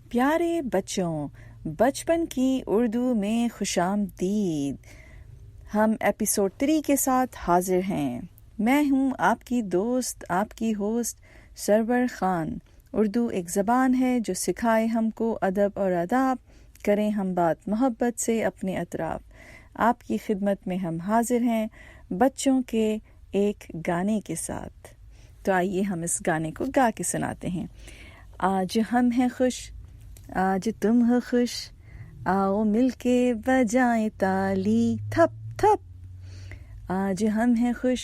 پیارے بچوں، بچپن کی اردو میں خوش آمدید۔ ہم ایپیسوڈ 3 کے ساتھ حاضر ہیں۔ میں ہوں آپ کی دوست، آپ کی ہوسٹ سرور خان۔ اردو ایک زبان ہے جو سکھائے ہم کو ادب اور آداب، کریں ہم بات محبت سے اپنے اطراف۔ آپ کی خدمت میں ہم حاضر ہیں بچوں کے ایک گانے کے ساتھ۔ تو آئیے ہم اس گانے کو گا کے سناتے ہیں۔ آج ہم ہیں خوش، آج تم ہو خوش، آؤ مل کے بجائیں تالی تھپ تھپ۔ آج ہم ہیں خوش،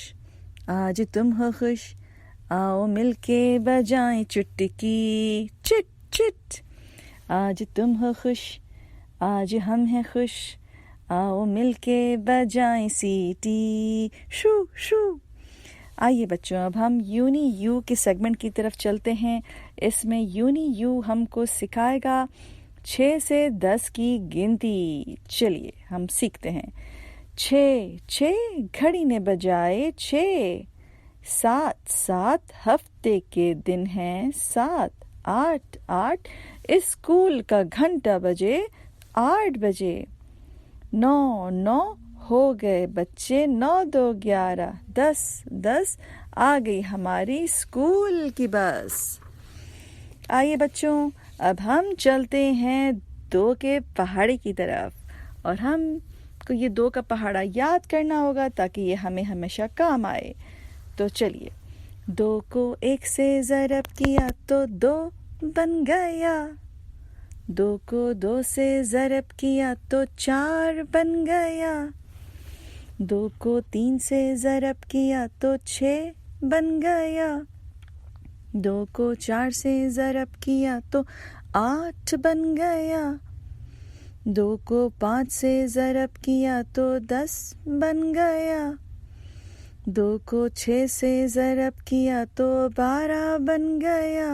آج تم ہو خوش، آؤ مل کے بجائیں چٹکی چٹ چٹ۔ آج تم ہو خوش، آج ہم ہیں خوش، آؤ مل کے بجائیں سیٹی شو شو۔ آئیے بچوں، اب ہم یونی یو کے سیگمنٹ کی طرف چلتے ہیں۔ اس میں یونی یو ہم کو سکھائے گا 6 سے 10 کی گنتی۔ چلیے ہم سیکھتے ہیں۔ 6 گھڑی نے بجائے 6، 7 ہفتے کے دن ہیں 7، 8 اسکول کا گھنٹہ بجے 8 بجے، 9 ہو گئے بچے 9 2 11، 10 آ گئی ہماری اسکول کی بس۔ آئیے بچوں، اب ہم چلتے ہیں 2 کے پہاڑی کی طرف، اور ہم کو یہ 2 کا پہاڑا یاد کرنا ہوگا تاکہ یہ ہمیں ہمیشہ کام آئے۔ تو چلیے، 2 کو 1 سے ضرب کیا تو 2 بن گیا، 2 کو 2 سے ضرب کیا تو 4 بن گیا، 2 کو 3 سے ضرب کیا تو 6 بن گیا، 2 کو 4 سے ضرب کیا تو 8 بن گیا، 2 کو 5 سے ضرب کیا تو 10 بن گیا، 2 کو 6 سے ضرب کیا تو 12 بن گیا،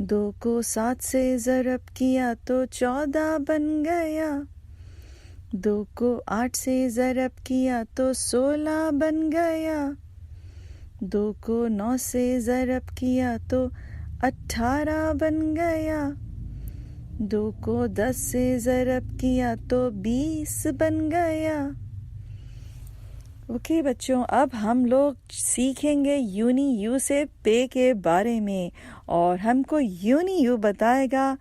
2 کو 7 سے ضرب کیا تو 14 بن گیا، 2 کو 8 سے ضرب کیا تو 16 بن گیا، 2 کو 9 سے ضرب کیا تو 18 بن گیا، 2 کو 10 سے ضرب کیا تو 20 بن گیا۔ اوکے بچوں، اب ہم لوگ سیکھیں گے یونی یو سے پے کے بارے میں، اور ہم کو یونی یو بتائے گا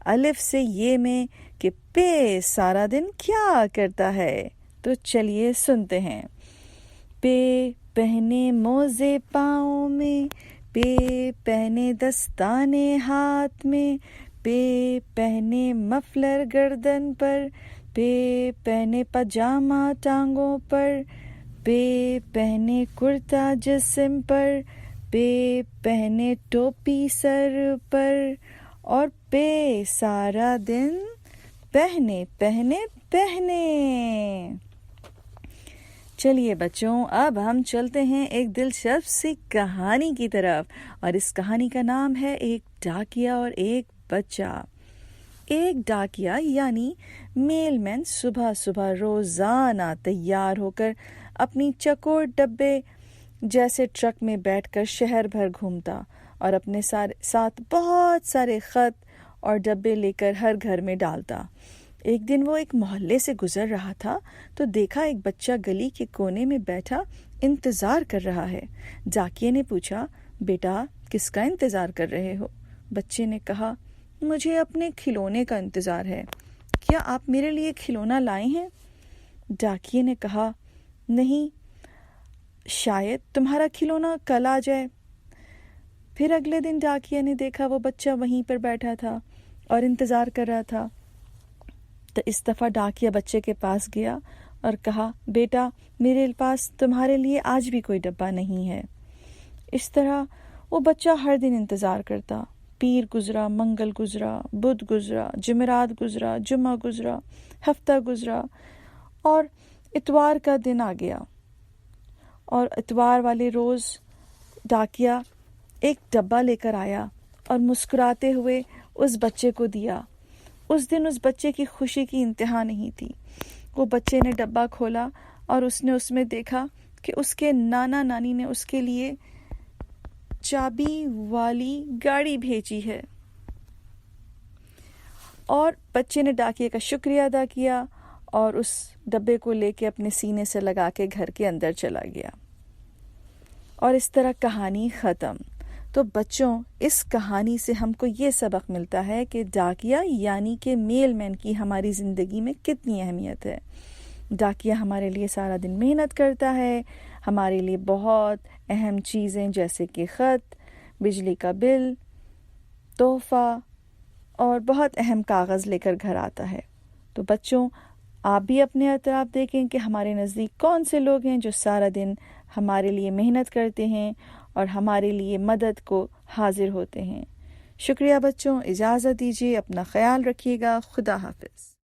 الف سے یہ میں کہ پے سارا دن کیا کرتا ہے۔ تو چلیے سنتے ہیں۔ پے پہنے موزے پاؤں میں، پے پہنے دستانے ہاتھ میں، پے پہنے مفلر گردن پر، پے پہنے پاجامہ ٹانگوں پر، پے پہنے کرتا جسم پر، پے پہنے ٹوپی سر پر، اور پے سارا دن پہنے پہنے پہنے۔ چلیے بچوں، اب ہم چلتے ہیں ایک دلچسپ سی کہانی کی طرف، اور اس کہانی کا نام ہے ایک ڈاکیا اور ایک بچہ۔ ایک ڈاکیا یعنی میل مین صبح صبح روزانہ تیار ہو کر اپنی چکور ڈبے جیسے ٹرک میں بیٹھ کر شہر بھر گھومتا، اور اپنے ساتھ بہت سارے خط اور ڈبے لے کر ہر گھر میں ڈالتا۔ ایک دن وہ ایک محلے سے گزر رہا تھا تو دیکھا ایک بچہ گلی کے کونے میں بیٹھا انتظار کر رہا ہے۔ ڈاکیے نے پوچھا، بیٹا کس کا انتظار کر رہے ہو؟ بچے نے کہا، مجھے اپنے کھلونے کا انتظار ہے، کیا آپ میرے لیے کھلونا لائے ہیں؟ ڈاکیے نے کہا، نہیں، شاید تمہارا کھلونا کل آ جائے۔ پھر اگلے دن ڈاکیے نے دیکھا وہ بچہ وہیں پر بیٹھا تھا اور انتظار کر رہا تھا۔ تو اس دفعہ ڈاکیا بچے کے پاس گیا اور کہا، بیٹا میرے پاس تمہارے لیے آج بھی کوئی ڈبہ نہیں ہے۔ اس طرح وہ بچہ ہر دن انتظار کرتا۔ پیر گزرا، منگل گزرا، بدھ گزرا، جمعرات گزرا، جمعہ گزرا، ہفتہ گزرا، اور اتوار کا دن آ گیا، اور اتوار والے روز ڈاکیا ایک ڈبہ لے کر آیا اور مسکراتے ہوئے اس بچے کو دیا۔ اس دن اس بچے کی خوشی کی انتہا نہیں تھی۔ وہ بچے نے ڈبہ کھولا اور اس نے اس میں دیکھا کہ اس کے نانا نانی نے اس کے لیے چابی والی گاڑی بھیجی ہے۔ اور بچے نے ڈاکیے کا شکریہ ادا کیا اور اس ڈبے کو لے کے اپنے سینے سے لگا کے گھر کے اندر چلا گیا، اور اس طرح کہانی ختم۔ تو بچوں، اس کہانی سے ہم کو یہ سبق ملتا ہے کہ ڈاکیہ یعنی کہ میل مین کی ہماری زندگی میں کتنی اہمیت ہے۔ ڈاکیہ ہمارے لیے سارا دن محنت کرتا ہے، ہمارے لیے بہت اہم چیزیں جیسے کہ خط، بجلی کا بل، تحفہ اور بہت اہم کاغذ لے کر گھر آتا ہے۔ تو بچوں، آپ بھی اپنے اطراف دیکھیں کہ ہمارے نزدیک کون سے لوگ ہیں جو سارا دن ہمارے لیے محنت کرتے ہیں اور ہمارے لیے مدد کو حاضر ہوتے ہیں۔ شکریہ بچوں، اجازت دیجیے، اپنا خیال رکھیے گا، خدا حافظ۔